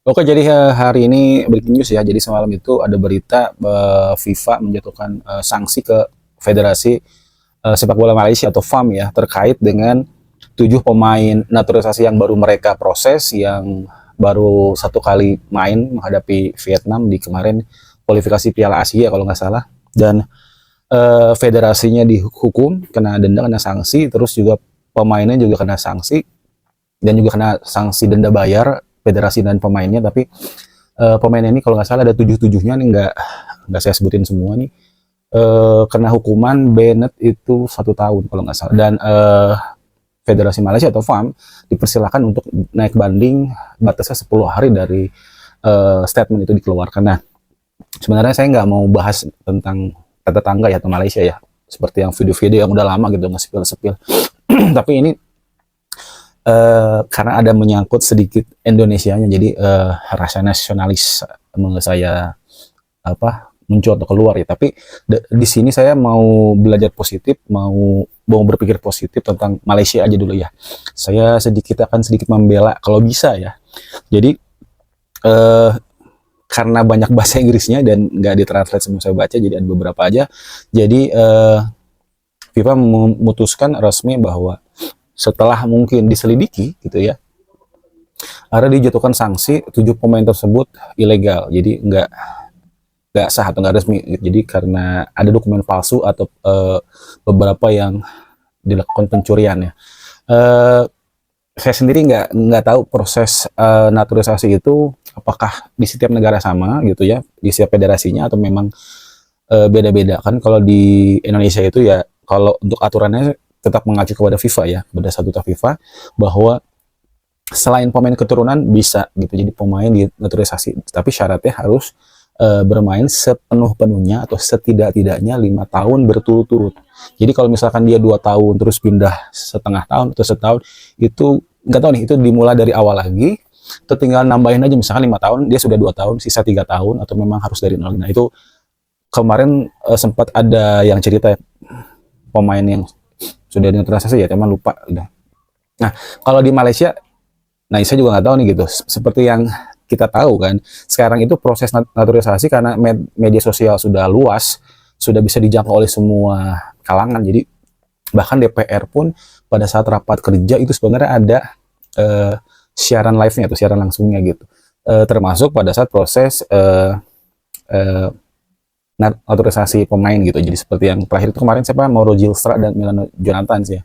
Oke, jadi hari ini breaking news ya. Jadi semalam itu ada berita FIFA menjatuhkan sanksi ke Federasi Sepak Bola Malaysia atau FAM ya terkait dengan 7 pemain naturalisasi yang baru mereka proses, yang baru 1 kali main menghadapi Vietnam di kemarin kualifikasi Piala Asia kalau nggak salah. Dan federasinya dihukum, kena denda, kena sanksi, terus juga pemainnya juga kena sanksi dan juga kena sanksi denda bayar federasi dan pemainnya. Tapi pemainnya ini kalau nggak salah ada 7-7-nya nih, nggak saya sebutin semua nih. Kena hukuman Bennett itu 1 tahun kalau nggak salah, dan Federasi Malaysia atau FAM dipersilakan untuk naik banding batasnya 10 hari dari statement itu dikeluarkan. Nah, sebenarnya saya nggak mau bahas tentang tata tangga ya atau Malaysia ya, seperti yang video-video yang udah lama gitu nge-spill tapi ini karena ada menyangkut sedikit Indonesianya, jadi rasa nasionalis menurut saya muncul atau keluar ya. Tapi di sini saya mau belajar positif, mau berpikir positif tentang Malaysia aja dulu ya. Saya akan sedikit membela kalau bisa ya. Jadi karena banyak bahasa Inggrisnya dan nggak ditranslate semua saya baca, jadi ada beberapa aja. Jadi FIFA memutuskan resmi bahwa setelah mungkin diselidiki gitu ya, ada dijatuhkan sanksi 7 pemain tersebut ilegal, jadi nggak sah atau nggak resmi. Jadi karena ada dokumen palsu atau beberapa yang dilakukan pencurian ya. Saya sendiri nggak tahu proses naturalisasi itu apakah di setiap negara sama gitu ya, di setiap federasinya, atau memang beda-beda. Kan kalau di Indonesia itu ya, kalau untuk aturannya tetap mengacu kepada FIFA ya, kepada statuta FIFA, bahwa selain pemain keturunan bisa gitu jadi pemain di naturalisasi, tapi syaratnya harus bermain sepenuh-penuhnya atau setidak-tidaknya 5 tahun berturut-turut. Jadi kalau misalkan dia 2 tahun terus pindah setengah tahun atau setahun, itu nggak tahu nih, itu dimulai dari awal lagi atau tinggal nambahin aja, misalkan 5 tahun dia sudah 2 tahun, sisa 3 tahun, atau memang harus dari nol. Nah itu kemarin sempat ada yang cerita pemain yang sudah dinaturalisasi ya, teman lupa udah. Nah, kalau di Malaysia, nah saya juga nggak tahu nih gitu. Seperti yang kita tahu kan, sekarang itu proses naturalisasi karena media sosial sudah luas, sudah bisa dijangkau oleh semua kalangan. Jadi bahkan DPR pun pada saat rapat kerja itu sebenarnya ada siaran live-nya atau siaran langsungnya gitu. Termasuk pada saat proses naturalisasi pemain gitu. Jadi seperti yang terakhir itu kemarin siapa, Mauro Gilstra dan Milano Jonathan sih ya.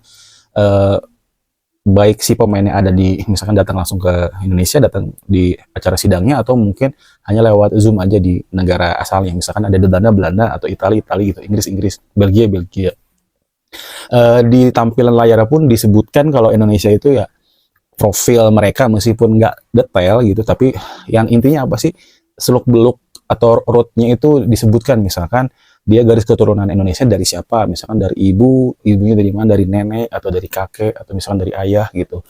Baik si pemainnya ada di, misalkan datang langsung ke Indonesia, datang di acara sidangnya, atau mungkin hanya lewat Zoom aja di negara asalnya, misalkan ada di Belanda atau Italia gitu, Inggris, Belgia. Di tampilan layar pun disebutkan kalau Indonesia itu ya profil mereka, meskipun nggak detail gitu, tapi yang intinya apa sih, seluk beluk atau rootnya itu disebutkan. Misalkan dia garis keturunan Indonesia dari siapa, misalkan dari ibunya dari mana, dari nenek atau dari kakek, atau misalkan dari ayah gitu.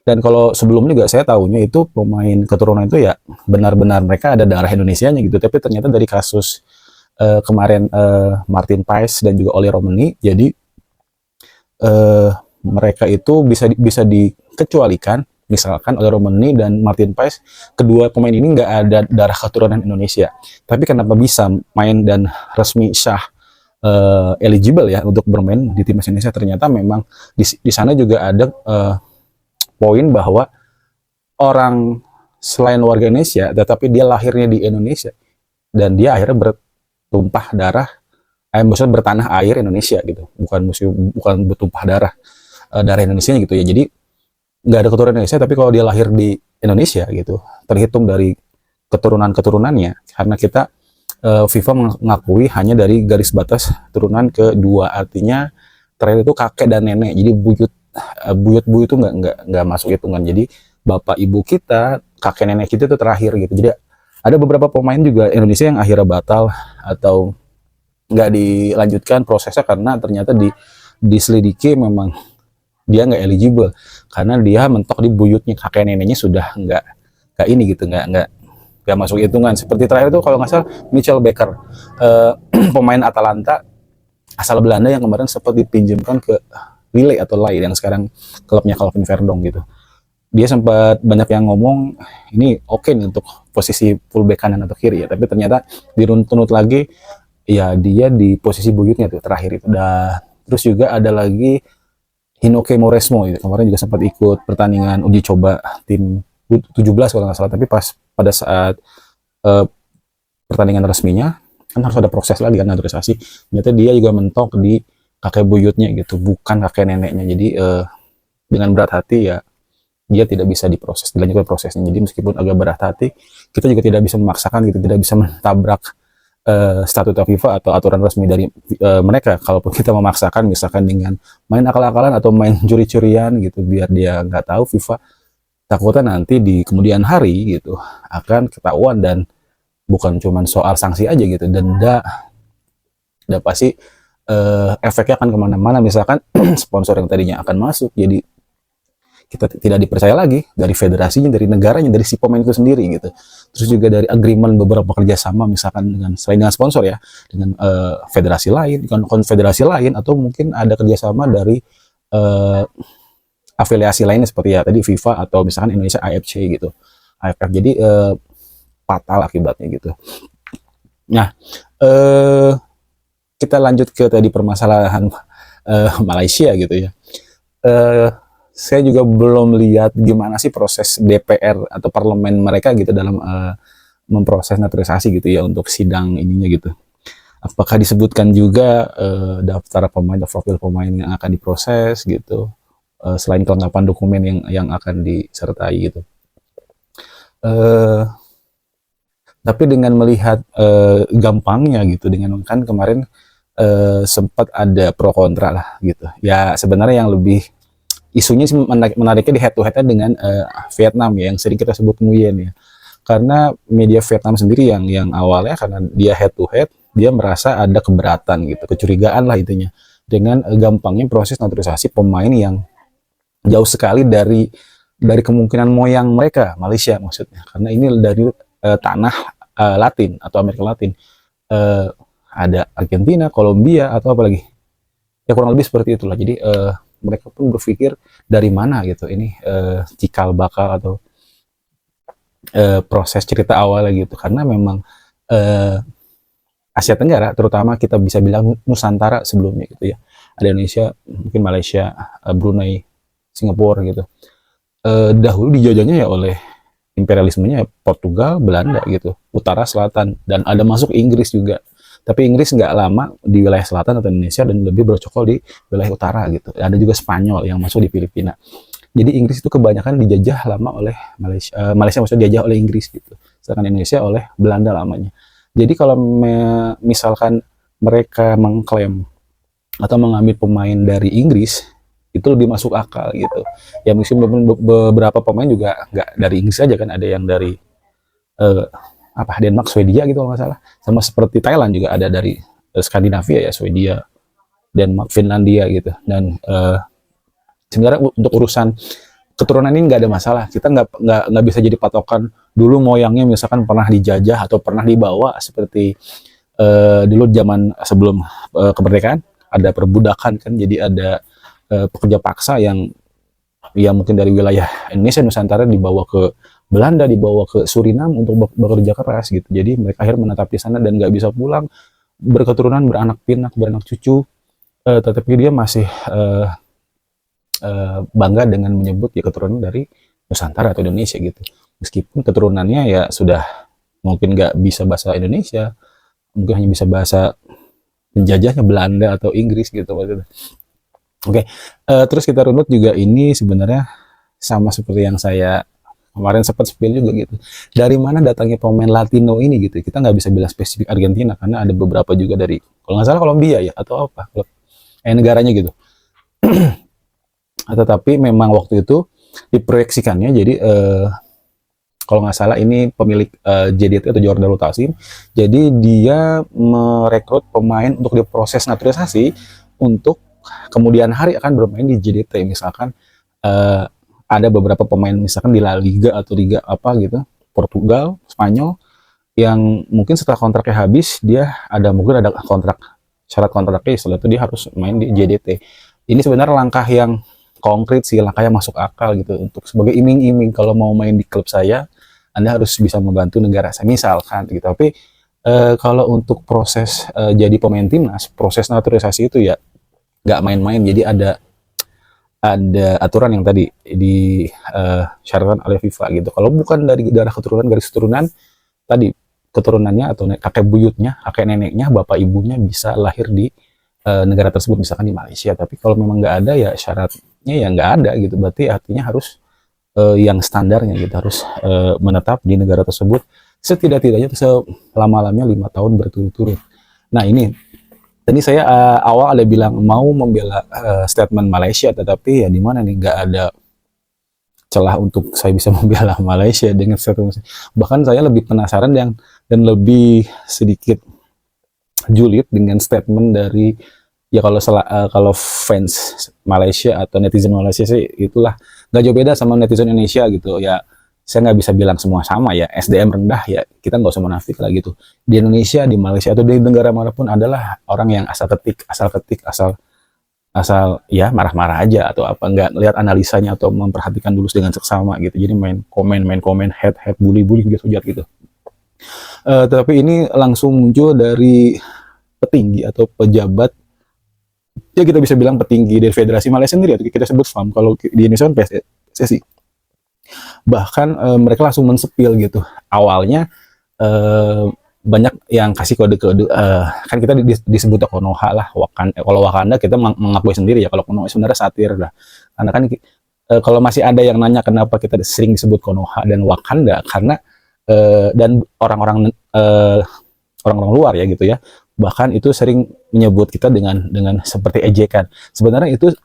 Dan kalau sebelumnya juga saya tahunya itu pemain keturunan itu ya benar-benar mereka ada darah Indonesianya gitu. Tapi ternyata dari kasus kemarin Martin Paes dan juga Oli Romani, jadi mereka itu bisa dikecualikan. Misalkan oleh Romani dan Martin Paes, kedua pemain ini nggak ada darah keturunan Indonesia. Tapi kenapa bisa main dan resmi sah eligible ya untuk bermain di timnas Indonesia? Ternyata memang di sana juga ada poin bahwa orang selain warga Indonesia, tetapi dia lahirnya di Indonesia dan dia akhirnya bertumpah darah, maksudnya bertanah air Indonesia gitu, bukan bertumpah darah Indonesia gitu ya. Jadi nggak ada keturunan Indonesia, tapi kalau dia lahir di Indonesia gitu, terhitung dari keturunannya, karena kita FIFA mengakui hanya dari garis batas turunan kedua, artinya terakhir itu kakek dan nenek. Jadi buyut itu nggak masuk hitungan. Jadi bapak ibu kita, kakek nenek kita itu terakhir gitu. Jadi ada beberapa pemain juga Indonesia yang akhirnya batal atau nggak dilanjutkan prosesnya karena ternyata diselidiki memang dia nggak eligible karena dia mentok di buyutnya, kakek neneknya sudah nggak ini gitu, nggak masuk hitungan. Seperti terakhir itu kalau nggak salah Mitchell Baker, pemain Atalanta asal Belanda yang kemarin sempat dipinjamkan ke Lille atau Lille yang sekarang klubnya Calvin Verdong gitu. dia sempat banyak yang ngomong ini oke nih untuk posisi fullback kanan atau kiri ya, tapi ternyata diruntut lagi ya dia di posisi buyutnya tuh terakhir itu. Terus juga ada lagi Hinoke Moresmo itu kemarin juga sempat ikut pertandingan uji coba tim 17 kalau nggak salah, tapi pas pada saat uh, pertandingan resminya kan harus ada proses lagi kan naturalisasi, ternyata dia juga mentok di kakek buyutnya gitu, bukan kakek neneknya. Jadi dengan berat hati ya dia tidak bisa dilanjutkan prosesnya. Jadi meskipun agak berat hati, kita juga tidak bisa memaksakan gitu, tidak bisa mentabrak statuta FIFA atau aturan resmi dari mereka. Kalaupun kita memaksakan misalkan dengan main akal-akalan atau main curi-curian gitu biar dia nggak tahu, FIFA takutnya nanti di kemudian hari gitu akan ketahuan, dan bukan cuma soal sanksi aja gitu, denda pasti efeknya akan kemana-mana. Misalkan sponsor yang tadinya akan masuk jadi kita tidak dipercaya lagi dari federasinya, dari negaranya, dari si pemain itu sendiri gitu. Terus juga dari agreement beberapa kerjasama misalkan dengan selain dengan sponsor ya, dengan federasi lain, dengan konfederasi lain, atau mungkin ada kerjasama dari afiliasi lainnya seperti ya tadi FIFA atau misalkan Indonesia AFC gitu, AFF. Jadi fatal akibatnya gitu. Nah, kita lanjut ke tadi permasalahan Malaysia gitu ya. Saya juga belum lihat gimana sih proses DPR atau parlemen mereka gitu dalam memproses naturalisasi gitu ya untuk sidang ininya gitu. Apakah disebutkan juga daftar pemain atau profil pemain yang akan diproses gitu, selain kelengkapan dokumen yang akan disertai gitu. Tapi dengan melihat gampangnya gitu, dengan kan kemarin sempat ada pro kontra lah gitu. Ya sebenarnya yang lebih isunya sih menariknya di head to headnya dengan Vietnam ya, yang sering kita sebut Nguyen ya. Karena media Vietnam sendiri yang awalnya karena dia head to head, dia merasa ada keberatan gitu, kecurigaan lah intinya dengan gampangnya proses naturalisasi pemain yang jauh sekali dari kemungkinan moyang mereka, Malaysia maksudnya. Karena ini dari tanah Latin atau Amerika Latin. Ada Argentina, Kolombia atau apa lagi? Ya kurang lebih seperti itulah. Jadi mereka pun berpikir dari mana gitu ini cikal bakal atau proses cerita awalnya gitu, karena memang Asia Tenggara terutama kita bisa bilang Nusantara sebelumnya gitu ya, ada Indonesia, mungkin Malaysia, Brunei, Singapura gitu, dahulu dijajahnya ya oleh imperialismenya Portugal, Belanda gitu, utara, selatan, dan ada masuk Inggris juga. Tapi Inggris nggak lama di wilayah selatan atau Indonesia dan lebih bercokol di wilayah utara gitu. Ada juga Spanyol yang masuk di Filipina. Jadi Inggris itu kebanyakan dijajah lama oleh Malaysia. Malaysia maksudnya dijajah oleh Inggris gitu. Sedangkan Indonesia oleh Belanda lamanya. Jadi kalau misalkan mereka mengklaim atau mengambil pemain dari Inggris, itu lebih masuk akal gitu. Ya meskipun beberapa pemain juga nggak dari Inggris aja kan, ada yang dari Denmark, Swedia gitu kalau nggak salah, sama seperti Thailand juga ada dari Skandinavia ya, Swedia, Denmark, Finlandia gitu. Dan sebenarnya untuk urusan keturunan ini nggak ada masalah, kita nggak bisa jadi patokan dulu moyangnya misalkan pernah dijajah atau pernah dibawa seperti dulu zaman sebelum kemerdekaan ada perbudakan kan, jadi ada pekerja paksa yang mungkin dari wilayah Indonesia Nusantara dibawa ke Belanda, dibawa ke Suriname untuk bekerja keras gitu. Jadi mereka akhirnya menetap di sana dan nggak bisa pulang, berketurunan, beranak pinak, beranak cucu, tetapi dia masih bangga dengan menyebut ya keturunan dari Nusantara atau Indonesia gitu. Meskipun keturunannya ya sudah mungkin nggak bisa bahasa Indonesia, mungkin hanya bisa bahasa penjajahnya Belanda atau Inggris gitu. Oke, terus kita runut juga ini sebenarnya sama seperti yang saya kemarin sempat spill juga gitu. Dari mana datangnya pemain Latino ini gitu? Kita nggak bisa bilang spesifik Argentina karena ada beberapa juga dari, kalau nggak salah Kolombia ya atau apa, negaranya gitu. Tetapi memang waktu itu diproyeksikannya jadi kalau nggak salah ini pemilik JDT atau Johor Darul Ta'zim, jadi dia merekrut pemain untuk diproses naturalisasi untuk kemudian hari akan bermain di JDT. Misalkan ada beberapa pemain misalkan di La Liga atau Liga apa gitu, Portugal, Spanyol, yang mungkin setelah kontraknya habis dia mungkin ada syarat kontraknya, setelah itu dia harus main di JDT. Ini sebenarnya langkah yang konkret sih, langkahnya masuk akal gitu untuk sebagai iming-iming kalau mau main di klub saya, Anda harus bisa membantu negara saya misalkan gitu. Tapi kalau untuk proses jadi pemain timnas, proses naturalisasi itu ya nggak main-main. Jadi ada aturan yang tadi disyaratkan oleh FIFA gitu. Kalau bukan dari darah keturunan, garis keturunan tadi, keturunannya atau kakek buyutnya, kakek neneknya, bapak ibunya bisa lahir di negara tersebut, misalkan di Malaysia. Tapi kalau memang nggak ada ya syaratnya ya nggak ada gitu. Berarti artinya harus yang standarnya gitu, harus menetap di negara tersebut setidak-tidaknya selama-lamanya 5 tahun berturut-turut. Nah ini tadi saya awal ada bilang mau membela statement Malaysia, tetapi ya di mana nih nggak ada celah untuk saya bisa membela Malaysia dengan statement. Bahkan saya lebih penasaran dan lebih sedikit julid dengan statement dari ya kalau fans Malaysia atau netizen Malaysia sih itulah nggak jauh beda sama netizen Indonesia gitu ya. Saya nggak bisa bilang semua sama ya, SDM rendah ya, kita nggak usah munafik lah gitu. Di Indonesia, di Malaysia, atau di negara manapun adalah orang yang asal ya marah-marah aja atau apa, nggak lihat analisanya atau memperhatikan dulu dengan seksama gitu. Jadi main komen, head, bully gitu, jahat gitu. Tapi ini langsung muncul dari petinggi atau pejabat, ya kita bisa bilang petinggi dari Federasi Malaysia sendiri, atau kita sebut FAM, kalau di Indonesia kan PSSI. Bahkan mereka langsung mensepil gitu. Awalnya banyak yang kasih kode-kode, kan kita disebut Konoha lah, kalau Wakanda kita mengakui sendiri ya, kalau Konoha sebenarnya satir lah. Karena kan kalau masih ada yang nanya kenapa kita sering disebut Konoha dan Wakanda, karena dan orang-orang luar ya gitu ya, bahkan itu sering menyebut kita dengan seperti ejekan. Sebenarnya itu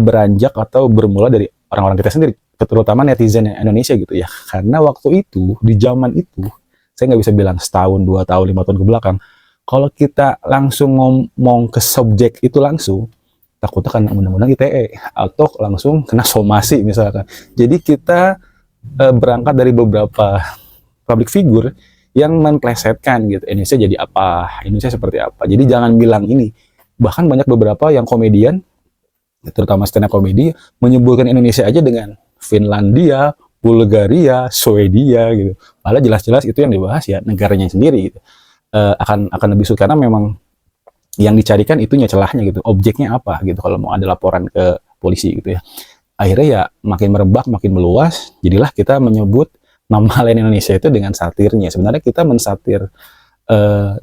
beranjak atau bermula dari orang-orang kita sendiri, terutama netizen Indonesia gitu ya. Karena waktu itu, di zaman itu, saya nggak bisa bilang setahun, 2 tahun, 5 tahun ke belakang, kalau kita langsung ngomong ke subjek itu langsung, takutnya kena undang-undang ITE atau langsung kena somasi misalkan. Jadi kita berangkat dari beberapa public figure yang memplesetkan gitu, Indonesia jadi apa, Indonesia seperti apa. Jadi jangan bilang ini. Bahkan banyak beberapa yang komedian, terutama stand up komedi, menyebutkan Indonesia aja dengan Finlandia, Bulgaria, Swedia gitu. Padahal jelas-jelas itu yang dibahas ya negaranya sendiri gitu. Akan lebih sulit karena memang yang dicarikan itunya, celahnya gitu, objeknya apa gitu kalau mau ada laporan ke polisi gitu ya. Akhirnya ya makin merebak, makin meluas, jadilah kita menyebut nama lain Indonesia itu dengan satirnya. Sebenarnya kita mensatir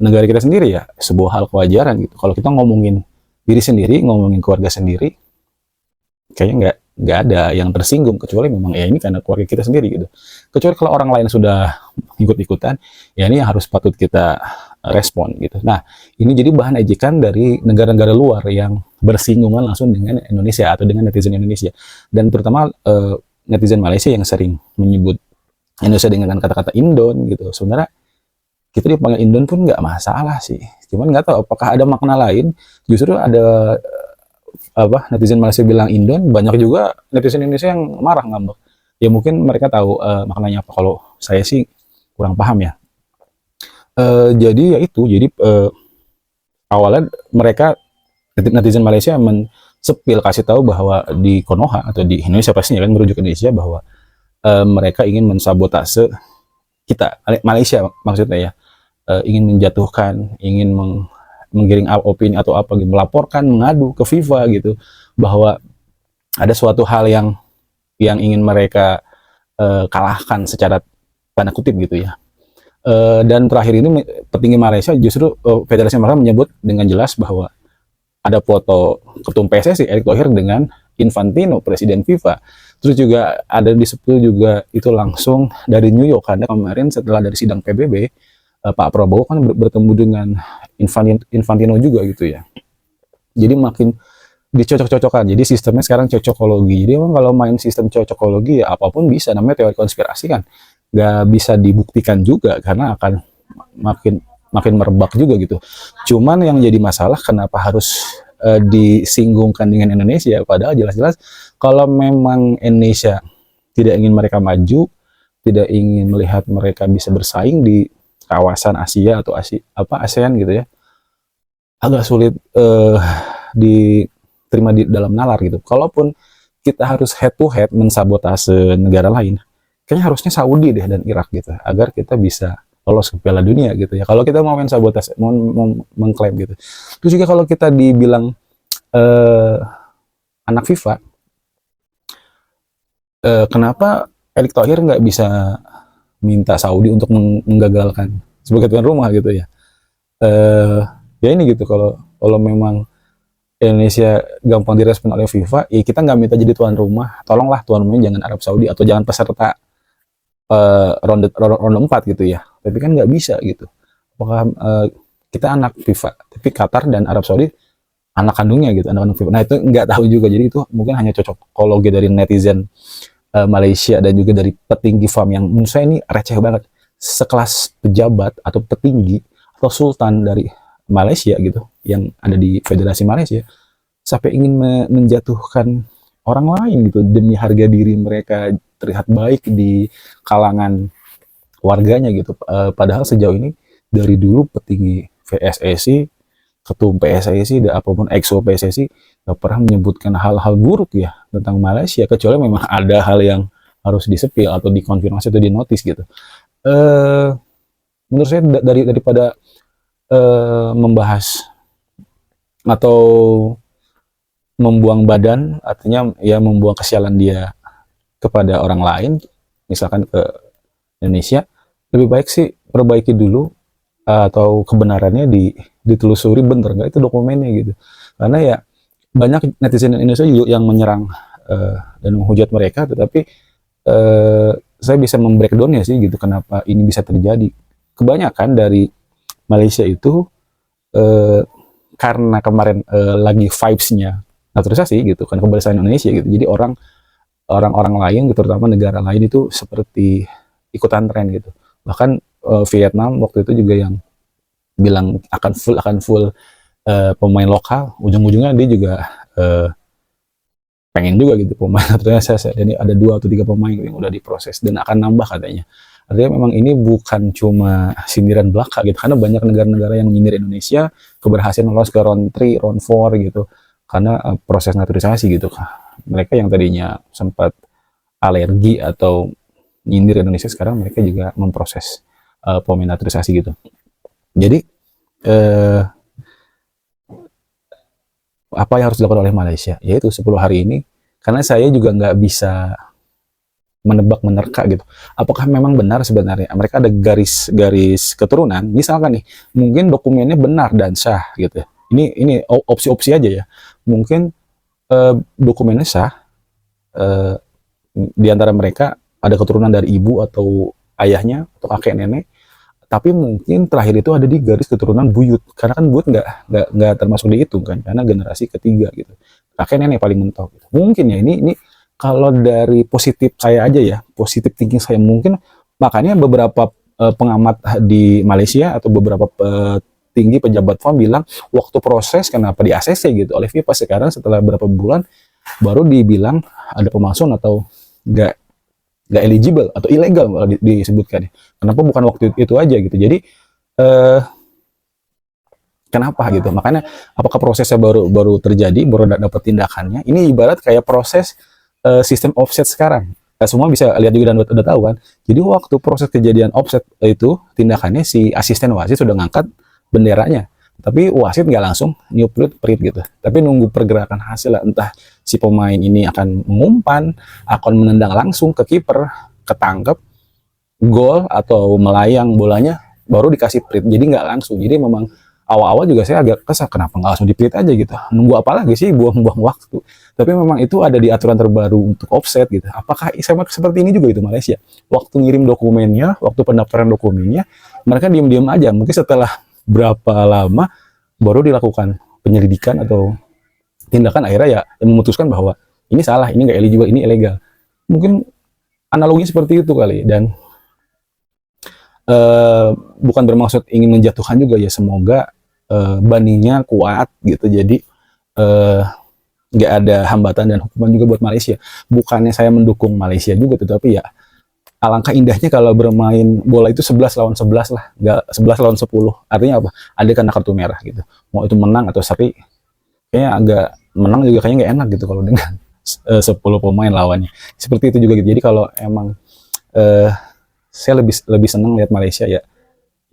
negara kita sendiri ya, sebuah hal kewajaran gitu. Kalau kita ngomongin diri sendiri, ngomongin keluarga sendiri, kayaknya nggak ada yang tersinggung, kecuali memang ya ini karena keluarga kita sendiri gitu. Kecuali kalau orang lain sudah ikut-ikutan, ya ini yang harus patut kita respon gitu. Nah, ini jadi bahan ejekan dari negara-negara luar yang bersinggungan langsung dengan Indonesia atau dengan netizen Indonesia. Dan terutama netizen Malaysia yang sering menyebut Indonesia dengan kata-kata Indon gitu. Sebenarnya kita dipanggil Indon pun nggak masalah sih. Cuman nggak tahu apakah ada makna lain. Justru ada netizen Malaysia bilang Indon, banyak juga netizen Indonesia yang marah, ngambek. Ya mungkin mereka tahu maknanya apa. Kalau saya sih kurang paham ya. Jadi ya itu, jadi awalnya mereka netizen Malaysia mensepil, kasih tahu bahwa di Konoha atau di Indonesia pastinya kan merujuk ke Indonesia, bahwa mereka ingin mensabotase kita, Malaysia maksudnya ya, ingin menjatuhkan, ingin menggiring opini atau apa gitu, melaporkan, mengadu ke FIFA gitu, bahwa ada suatu hal yang ingin mereka kalahkan secara tanda kutip gitu ya. Dan terakhir ini petinggi Malaysia justru Federasi Malaysia menyebut dengan jelas bahwa ada foto ketum PSSI Erick Thohir dengan Infantino, presiden FIFA. Terus juga ada di sepuluh juga itu langsung dari New York, karena kemarin setelah dari sidang PBB Pak Prabowo kan bertemu dengan Infantino juga gitu ya. Jadi makin dicocok-cocokkan. Jadi sistemnya sekarang cocokologi. Jadi kalau main sistem cocokologi ya apapun bisa, namanya teori konspirasi kan. Nggak bisa dibuktikan juga karena akan makin merebak juga gitu. Cuman yang jadi masalah kenapa harus disinggungkan dengan Indonesia, padahal jelas-jelas kalau memang Indonesia tidak ingin mereka maju, tidak ingin melihat mereka bisa bersaing di kawasan Asia atau ASEAN gitu ya, agak sulit diterima di dalam nalar gitu. Kalaupun kita harus head to head mensabotase negara lain, kayaknya harusnya Saudi deh dan Irak gitu, agar kita bisa lolos ke Piala Dunia gitu ya. Kalau kita mau main sabotase, mau mengklaim gitu. Terus juga kalau kita dibilang anak FIFA, kenapa Erick Thohir nggak bisa minta Saudi untuk menggagalkan sebagai tuan rumah gitu ya? Ya ini gitu, kalau memang Indonesia gampang direspon oleh FIFA, ya kita nggak minta jadi tuan rumah, tolonglah tuan rumahnya jangan Arab Saudi atau jangan peserta ronde 4 gitu ya. Tapi kan nggak bisa gitu. Apakah kita anak FIFA, tapi Qatar dan Arab Saudi anak kandungnya gitu, anak kandung FIFA. Nah itu nggak tahu juga, jadi itu mungkin hanya cocokologi dari netizen Malaysia dan juga dari petinggi FAM yang menurut saya ini receh banget. Sekelas pejabat atau petinggi atau sultan dari Malaysia gitu, yang ada di Federasi Malaysia, sampai ingin menjatuhkan orang lain gitu demi harga diri mereka terlihat baik di kalangan warganya gitu. Padahal sejauh ini dari dulu petinggi PSSI, ketum PSSI, dan apapun EXO PSSI nggak pernah menyebutkan hal-hal buruk ya tentang Malaysia, kecuali memang ada hal yang harus disepil atau dikonfirmasi atau dinotis gitu. Menurut saya daripada membahas atau membuang badan, artinya ya membuang kesialan dia kepada orang lain, misalkan ke Indonesia, lebih baik sih perbaiki dulu atau kebenarannya ditelusuri bener nggak itu dokumennya gitu. Karena ya banyak netizen Indonesia juga yang menyerang dan menghujat mereka, tetapi saya bisa membreakdownnya sih gitu, kenapa ini bisa terjadi. Kebanyakan dari Malaysia itu karena kemarin lagi vibes-nya naturalisasi gitu kan, kebersamaan Indonesia gitu. Jadi orang-orang lain, terutama negara lain itu seperti ikutan tren gitu. Bahkan Vietnam waktu itu juga yang bilang akan full pemain lokal, ujung-ujungnya dia juga pengen juga gitu pemain naturalisasi. Dan ada 2 atau 3 pemain yang udah diproses dan akan nambah katanya. Artinya memang ini bukan cuma sindiran belaka gitu, karena banyak negara-negara yang menyindir Indonesia keberhasilan lolos ke round 3, round 4 gitu, karena proses naturalisasi gitu. Mereka yang tadinya sempat alergi atau nyindir Indonesia, sekarang mereka juga memproses pemain naturalisasi gitu. Jadi apa yang harus dilakukan oleh Malaysia? Yaitu 10 hari ini, karena saya juga nggak bisa menebak-menerka gitu. Apakah memang benar sebenarnya mereka ada garis keturunan? Misalkan nih, mungkin dokumennya benar dan sah gitu. Ini opsi-opsi aja ya. Mungkin dokumennya sah, di antara mereka ada keturunan dari ibu atau ayahnya atau kakek nenek, tapi mungkin terakhir itu ada di garis keturunan buyut, karena kan buyut nggak termasuk dihitung kan, karena generasi ketiga gitu. Kakek nenek paling mentok gitu. Mungkin ya ini kalau dari positif saya aja ya, positif thinking saya, mungkin makanya beberapa pengamat di Malaysia atau beberapa tinggi pejabat FAM bilang waktu proses kenapa di ACC gitu oleh FIFA, sekarang setelah beberapa bulan baru dibilang ada pemalsuan atau nggak eligible atau ilegal malah disebutkan. Kenapa bukan waktu itu aja gitu? Jadi kenapa gitu? Makanya apakah prosesnya baru terjadi, baru dapat tindakannya? Ini ibarat kayak proses sistem offset sekarang. Semua bisa lihat juga dan udah tahu kan. Jadi waktu proses kejadian offset itu tindakannya si asisten wasit sudah ngangkat benderanya, tapi wasit nggak langsung niup perit gitu, tapi nunggu pergerakan hasil lah. Entah si pemain ini akan mengumpan, akan menendang langsung ke kiper, ketangkep, gol atau melayang bolanya, baru dikasih perit. Jadi nggak langsung. Jadi memang awal-awal juga saya agak kesal, kenapa nggak langsung di-perit aja gitu, nunggu apa lagi sih, buang-buang waktu. Tapi memang itu ada di aturan terbaru untuk offset gitu. Apakah sama seperti ini juga itu Malaysia? Waktu ngirim dokumennya, waktu pendaftaran dokumennya, mereka diam-diam aja. Mungkin setelah berapa lama baru dilakukan penyelidikan atau tindakan, akhirnya ya memutuskan bahwa ini salah, ini nggak eligible, ini ilegal. Mungkin analoginya seperti itu kali. Dan bukan bermaksud ingin menjatuhkan juga ya, semoga bandingnya kuat gitu, jadi nggak ada hambatan dan hukuman juga buat Malaysia. Bukannya saya mendukung Malaysia juga, tetapi ya alangkah indahnya kalau bermain bola itu 11 lawan 11 lah, nggak 11 lawan 10. Artinya apa? Ada kena kartu merah gitu, mau itu menang atau seri, kayaknya agak menang juga kayaknya nggak enak gitu kalau dengan 10 pemain lawannya. Seperti itu juga gitu. Jadi kalau emang saya lebih senang lihat Malaysia ya,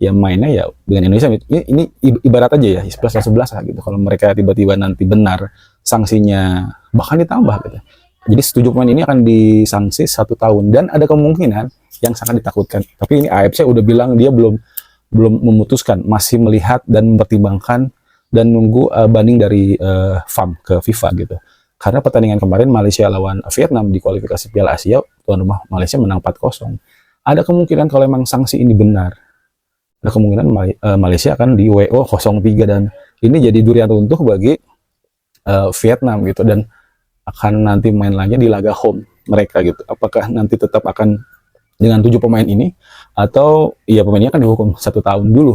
ya mainnya ya dengan Indonesia. Ini ibarat aja ya 11-11 lah gitu. Kalau mereka tiba-tiba nanti benar sanksinya bahkan ditambah gitu. Jadi 7 pemain ini akan disanksi 1 tahun dan ada kemungkinan yang sangat ditakutkan. Tapi ini AFC udah bilang dia belum memutuskan, masih melihat dan mempertimbangkan dan nunggu banding dari FAM ke FIFA gitu. Karena pertandingan kemarin Malaysia lawan Vietnam di kualifikasi Piala Asia, tuan rumah Malaysia menang 4-0. Ada kemungkinan kalau memang sanksi ini benar, ada kemungkinan Malaysia akan di WO 03 dan ini jadi durian runtuh bagi Vietnam gitu, dan akan nanti main lagi di laga home mereka gitu. Apakah nanti tetap akan dengan 7 pemain ini atau ya pemainnya akan dihukum 1 tahun dulu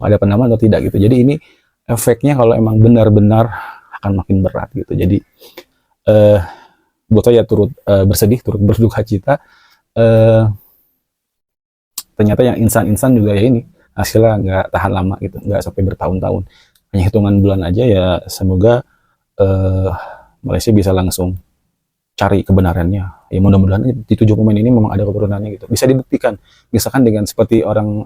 ada penambahan atau tidak gitu. Jadi ini efeknya kalau emang benar-benar akan makin berat gitu. Jadi buat saya turut bersedih, turut berduka cita. Ternyata yang insan-insan juga ya ini hasilnya nggak tahan lama gitu, nggak sampai bertahun-tahun, hanya hitungan bulan aja ya. Semoga Malaysia bisa langsung cari kebenarannya. Ya mudah-mudahan di 7 pemain ini memang ada keturunannya gitu. Bisa dibuktikan. Misalkan dengan seperti orang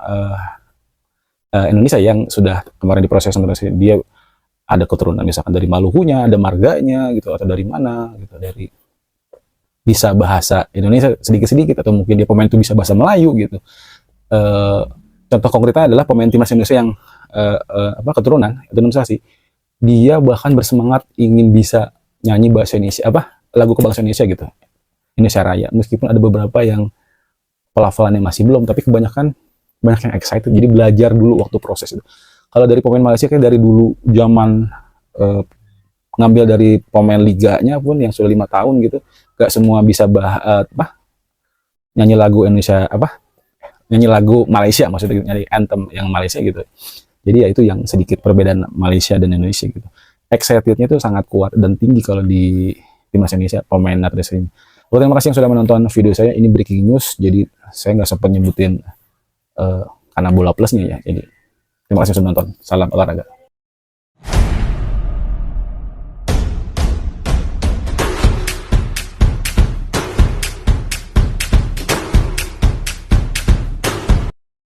Indonesia yang sudah kemarin diproses dia ada keturunan misalkan dari Malukunya, ada marganya gitu, atau dari mana gitu, dari bisa bahasa Indonesia sedikit-sedikit, atau mungkin dia pemain itu bisa bahasa Melayu gitu. Contoh konkretnya adalah pemain timnas Indonesia yang keturunan naturalisasi, dia bahkan bersemangat ingin bisa nyanyi bahasa Indonesia, lagu kebangsaan Indonesia gitu, Indonesia Raya, meskipun ada beberapa yang pelafalannya masih belum, tapi kebanyakan banyak yang excited, jadi belajar dulu waktu proses itu. Kalau dari pemain Malaysia kayak dari dulu zaman ngambil dari pemain liganya pun yang sudah 5 tahun gitu, gak semua bisa nyanyi lagu Indonesia, nyanyi lagu Malaysia, maksudnya nyanyi anthem yang Malaysia gitu. Jadi ya itu yang sedikit perbedaan Malaysia dan Indonesia gitu. Excitednya itu sangat kuat dan tinggi kalau di timnas Indonesia pemain naturalisasi ini. Terima kasih yang sudah menonton video saya. Ini breaking news, jadi saya nggak sempat nyebutin karena bola plusnya ya. Jadi terima kasih sudah menonton. Salam olahraga.